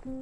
क्या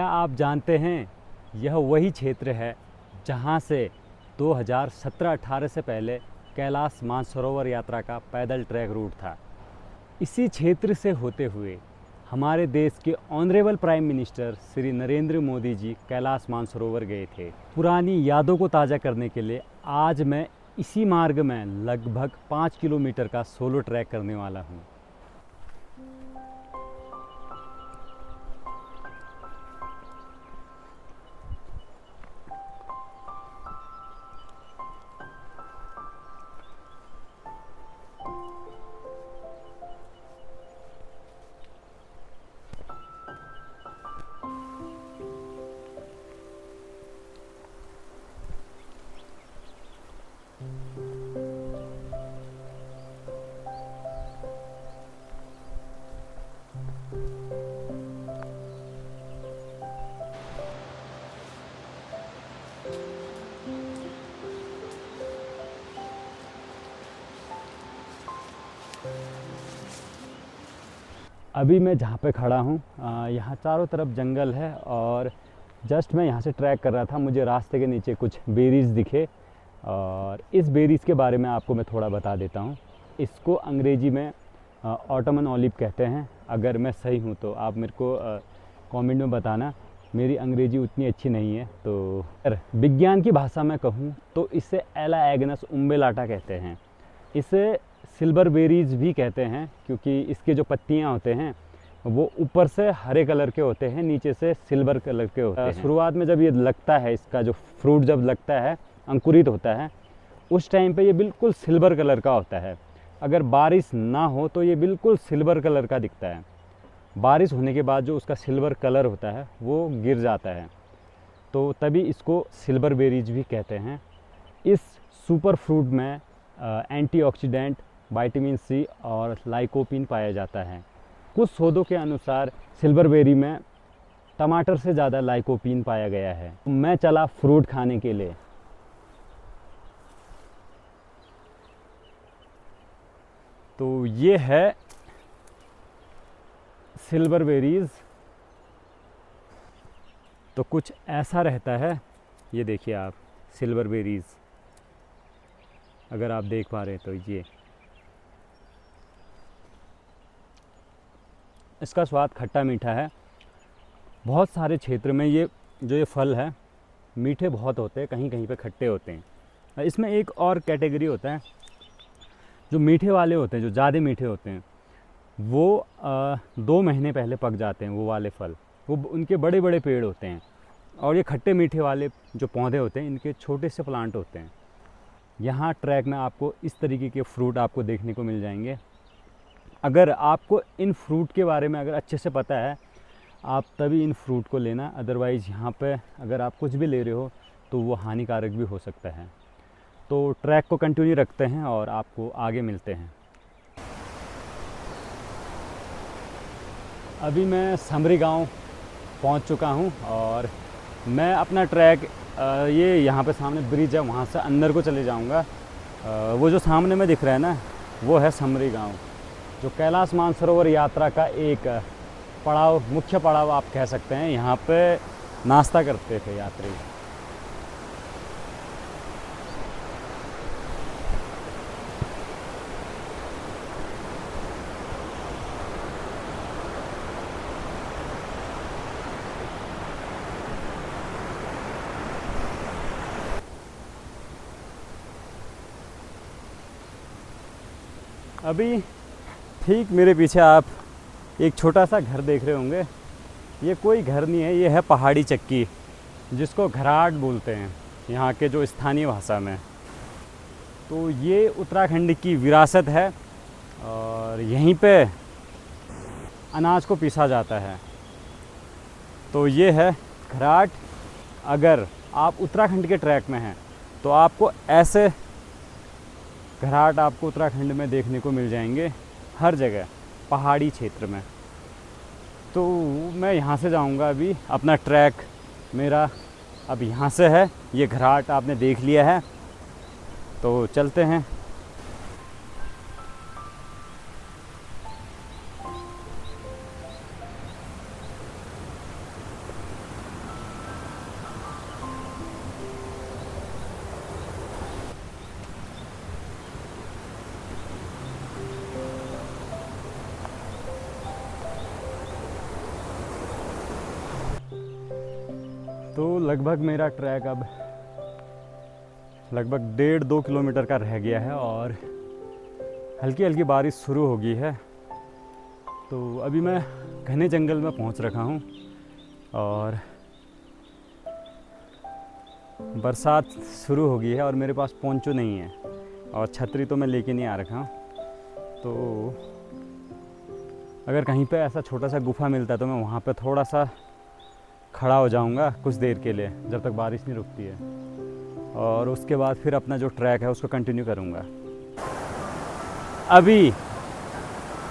आप जानते हैं, यह वही क्षेत्र है जहां से 2017-18 से पहले कैलाश मानसरोवर यात्रा का पैदल ट्रैक रूट था। इसी क्षेत्र से होते हुए हमारे देश के honourable prime minister Shri Narendra Modi ji Kailash Mansarovar गए थे। पुरानी यादों को ताज़ा करने के लिए आज मैं इसी मार्ग में लगभग 5 किलोमीटर का सोलो ट्रैक करने वाला हूँ। अभी मैं जहाँ पे खड़ा हूँ यहाँ चारों तरफ जंगल है और जस्ट मैं यहाँ से ट्रैक कर रहा था। मुझे रास्ते के नीचे कुछ बेरीज़ दिखे और इस बेरीज़ के बारे में आपको मैं थोड़ा बता देता हूँ। इसको अंग्रेजी में ऑटमन ऑलिव कहते हैं। अगर मैं सही हूँ तो आप मेरे को कमेंट में बताना, मेरी अंग्रेजी उतनी अच्छी नहीं है। तो विज्ञान की भाषा में कहूँ तो इसे एला एग्नस उम्बेलाटा कहते हैं। इसे सिल्वर बेरीज़ भी कहते हैं क्योंकि इसके जो पत्तियां होते हैं वो ऊपर से हरे कलर के होते हैं, नीचे से सिल्वर कलर के होते हैं। शुरुआत में जब ये लगता है, इसका जो फ्रूट जब लगता है, अंकुरित होता है, उस टाइम पे ये बिल्कुल सिल्वर कलर का होता है। अगर बारिश ना हो तो ये बिल्कुल सिल्वर कलर का दिखता है। बारिश होने के बाद जो उसका सिल्वर कलर होता है वो गिर जाता है, तो तभी इसको सिल्वर बेरीज भी कहते हैं। इस सुपर फ्रूट में एंटीऑक्सीडेंट, विटामिन सी और लाइकोपिन पाया जाता है। कुछ शोधों के अनुसार सिल्वर बेरी में टमाटर से ज़्यादा लाइकोपिन पाया गया है। मैं चला फ्रूट खाने के लिए। तो ये है सिल्वर बेरीज़। तो कुछ ऐसा रहता है, ये देखिए आप, सिल्वर बेरीज़ अगर आप देख पा रहे हैं तो ये इसका स्वाद खट्टा मीठा है। बहुत सारे क्षेत्र में ये जो ये फल है मीठे बहुत होते हैं, कहीं कहीं पे खट्टे होते हैं। इसमें एक और कैटेगरी होता है, जो मीठे वाले होते हैं, जो ज़्यादा मीठे होते हैं, वो 2 महीने पहले पक जाते हैं। वो वाले फल, वो उनके बड़े बड़े पेड़ होते हैं। और ये खट्टे मीठे वाले जो पौधे होते हैं, इनके छोटे से प्लांट होते हैं। यहाँ ट्रैक में आपको इस तरीके के फ्रूट आपको देखने को मिल जाएंगे। अगर आपको इन फ्रूट के बारे में अगर अच्छे से पता है, आप तभी इन फ्रूट को लेना, अदरवाइज़ यहाँ पे अगर आप कुछ भी ले रहे हो तो वो हानिकारक भी हो सकता है। तो ट्रैक को कंटिन्यू रखते हैं और आपको आगे मिलते हैं। अभी मैं समरी गांव पहुंच चुका हूं और मैं अपना ट्रैक ये यहाँ पे सामने ब्रिज है, वहाँ से अंदर को चले जाऊँगा। वो जो सामने में दिख रहा है ना, वो है समरी गांव, जो कैलाश मानसरोवर यात्रा का एक पड़ाव, मुख्य पड़ाव आप कह सकते हैं। यहाँ पे नाश्ता करते थे यात्री। अभी ठीक मेरे पीछे आप एक छोटा सा घर देख रहे होंगे। ये कोई घर नहीं है, ये है पहाड़ी चक्की, जिसको घराट बोलते हैं यहाँ के जो स्थानीय भाषा में। तो ये उत्तराखंड की विरासत है और यहीं पे अनाज को पीसा जाता है। तो ये है घराट। अगर आप उत्तराखंड के ट्रैक में हैं तो आपको ऐसे घराट आपको उत्तराखंड में देखने को मिल जाएंगे हर जगह, पहाड़ी क्षेत्र में। तो मैं यहाँ से जाऊँगा। अभी अपना ट्रैक मेरा अब यहाँ से है। ये घराट आपने देख लिया है, तो चलते हैं। तो लगभग मेरा ट्रैक अब लगभग 1.5-2 किलोमीटर का रह गया है और हल्की हल्की बारिश शुरू हो गई है। तो अभी मैं घने जंगल में पहुंच रखा हूं और बरसात शुरू हो गई है और मेरे पास पोंचो नहीं है और छतरी तो मैं लेके नहीं आ रखा हूं। तो अगर कहीं पे ऐसा छोटा सा गुफा मिलता है तो मैं वहाँ पे थोड़ा सा खड़ा हो जाऊंगा कुछ देर के लिए, जब तक बारिश नहीं रुकती है, और उसके बाद फिर अपना जो ट्रैक है उसको कंटिन्यू करूंगा। अभी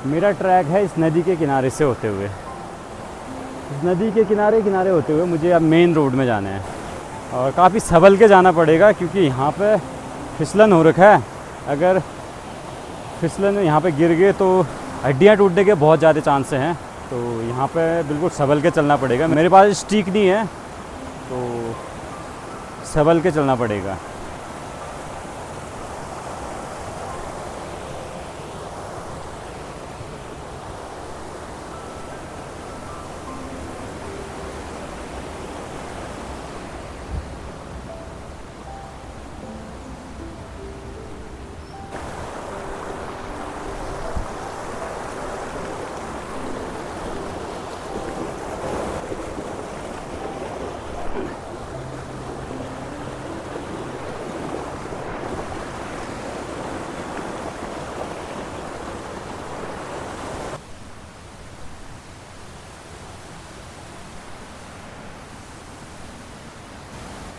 मेरा ट्रैक है इस नदी के किनारे से होते हुए। इस नदी के किनारे किनारे होते हुए मुझे अब मेन रोड में जाना है और काफ़ी संभल के जाना पड़ेगा, क्योंकि यहाँ पे फिसलन हो रखा है। अगर फिसलन यहाँ पे गिर गए तो हड्डियाँ टूटने के बहुत ज़्यादा चांस हैं। तो यहाँ पे बिल्कुल संभल के चलना पड़ेगा। मेरे पास स्टिक नहीं है तो संभल के चलना पड़ेगा।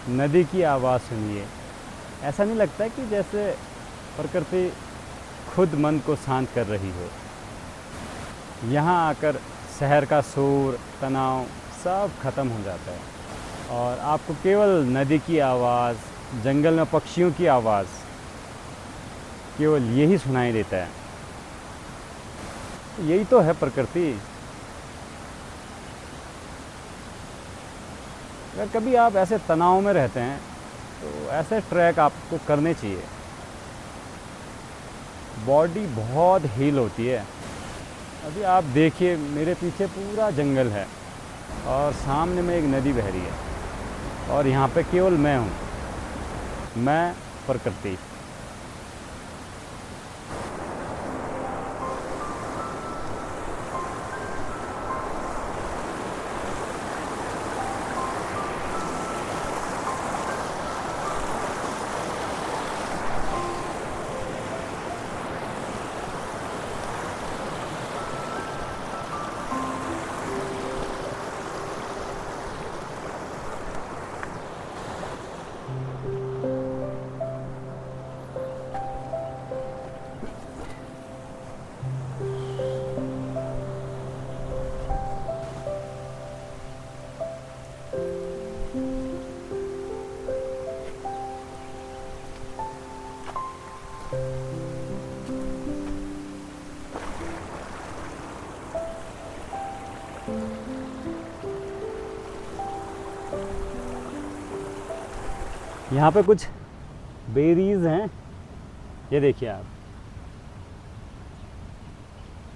नदी की आवाज़ सुनिए। ऐसा नहीं लगता कि जैसे प्रकृति खुद मन को शांत कर रही हो। यहाँ आकर शहर का शोर, तनाव सब खत्म हो जाता है और आपको केवल नदी की आवाज़, जंगल में पक्षियों की आवाज़, केवल यही सुनाई देता है। यही तो है प्रकृति। अगर कभी आप ऐसे तनाव में रहते हैं तो ऐसे ट्रैक आपको करने चाहिए। बॉडी बहुत हील होती है। अभी आप देखिए मेरे पीछे पूरा जंगल है और सामने में एक नदी बह रही है और यहाँ पे केवल मैं हूँ, मैं प्रकृति। यहाँ पे कुछ बेरीज हैं, ये देखिए आप,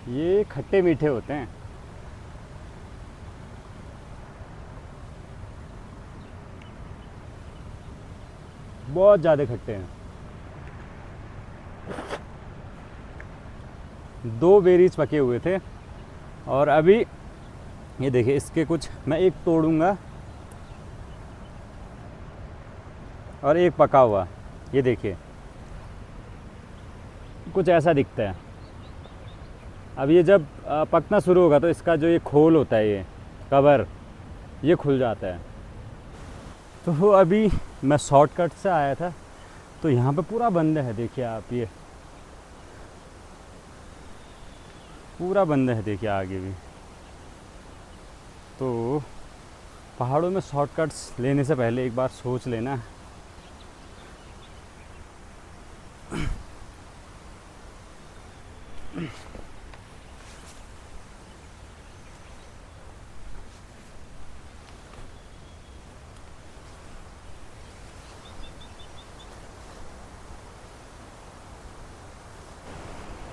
ये खट्टे मीठे होते हैं। बहुत ज़्यादा खट्टे हैं। 2 बेरीज पके हुए थे और अभी ये देखिए, इसके कुछ मैं एक तोड़ूंगा और एक पका हुआ, ये देखिए कुछ ऐसा दिखता है। अब ये जब पकना शुरू होगा तो इसका जो ये खोल होता है, ये कवर, ये खुल जाता है। तो अभी मैं शॉर्टकट से आया था, तो यहाँ पे पूरा बंद है, देखिए आप, ये पूरा बंद है, देखिए आगे भी। तो पहाड़ों में शॉर्टकट्स लेने से पहले एक बार सोच लेना।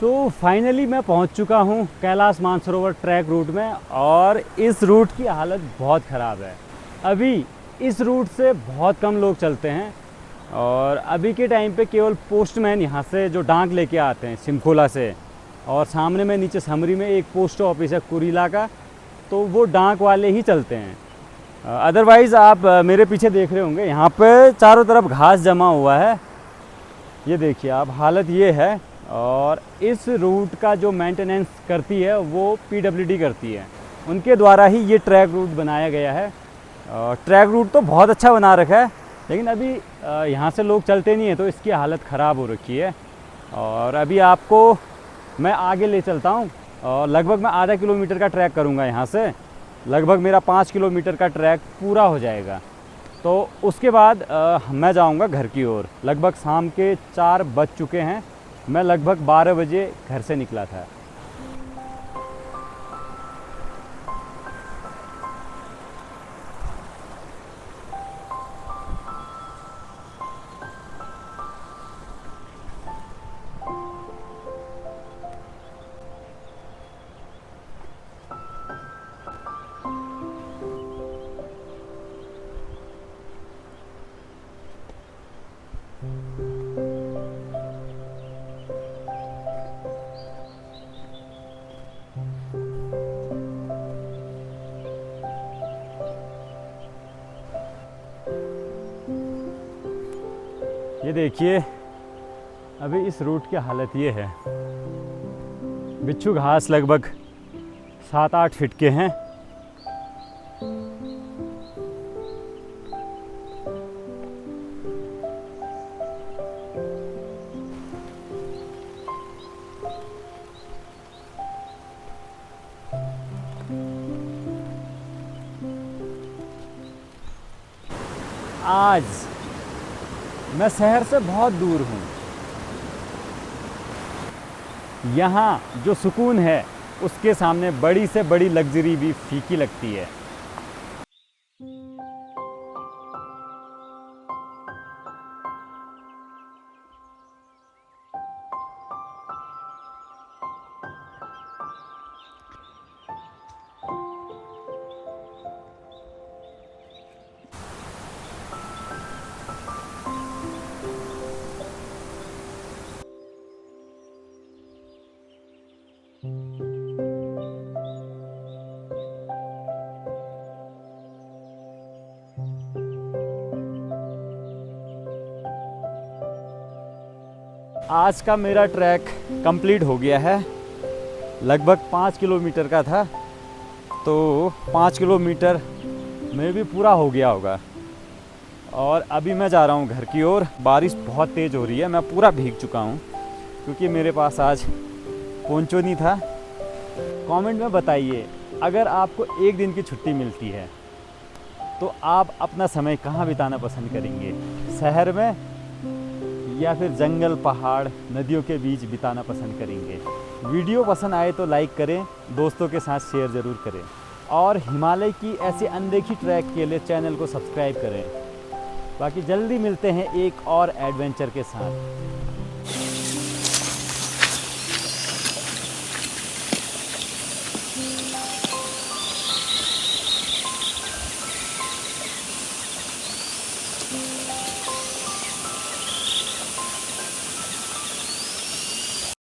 तो फाइनली मैं पहुंच चुका हूं कैलाश मानसरोवर ट्रैक रूट में, और इस रूट की हालत बहुत ख़राब है। अभी इस रूट से बहुत कम लोग चलते हैं, और अभी के टाइम पे केवल पोस्टमैन यहाँ से जो डाक लेके आते हैं सिमखोला से, और सामने में नीचे समरी में एक पोस्ट ऑफिस है कुरीला का, तो वो डाक वाले ही चलते हैं। अदरवाइज़ आप मेरे पीछे देख रहे होंगे, यहाँ पे चारों तरफ घास जमा हुआ है, ये देखिए आप, हालत ये है। और इस रूट का जो मेंटेनेंस करती है वो पीडब्ल्यूडी करती है, उनके द्वारा ही ये ट्रैक रूट बनाया गया है। ट्रैक रूट तो बहुत अच्छा बना रखा है, लेकिन अभी यहाँ से लोग चलते नहीं हैं, तो इसकी हालत ख़राब हो रखी है। और अभी आपको मैं आगे ले चलता हूँ, और लगभग मैं आधा किलोमीटर का ट्रैक करूँगा यहाँ से, लगभग मेरा 5 किलोमीटर का ट्रैक पूरा हो जाएगा। तो उसके बाद मैं जाऊँगा घर की ओर। लगभग शाम के 4 बज चुके हैं, मैं लगभग 12 बजे घर से निकला था। ये देखिए, अभी इस रूट की हालत ये है। बिच्छू घास लगभग 7-8 फीट के हैं। आज मैं शहर से बहुत दूर हूँ। यहाँ जो सुकून है उसके सामने बड़ी से बड़ी लग्जरी भी फीकी लगती है। आज का मेरा ट्रैक कंप्लीट हो गया है। लगभग 5 किलोमीटर का था, तो 5 किलोमीटर में भी पूरा हो गया होगा। और अभी मैं जा रहा हूँ घर की ओर। बारिश बहुत तेज़ हो रही है, मैं पूरा भीग चुका हूँ क्योंकि मेरे पास आज पोंचो नहीं था। कमेंट में बताइए, अगर आपको एक दिन की छुट्टी मिलती है तो आप अपना समय कहाँ बिताना पसंद करेंगे? शहर में या फिर जंगल, पहाड़, नदियों के बीच बिताना पसंद करेंगे? वीडियो पसंद आए तो लाइक करें, दोस्तों के साथ शेयर ज़रूर करें, और हिमालय की ऐसी अनदेखी ट्रैक के लिए चैनल को सब्सक्राइब करें। बाकी जल्दी मिलते हैं एक और एडवेंचर के साथ।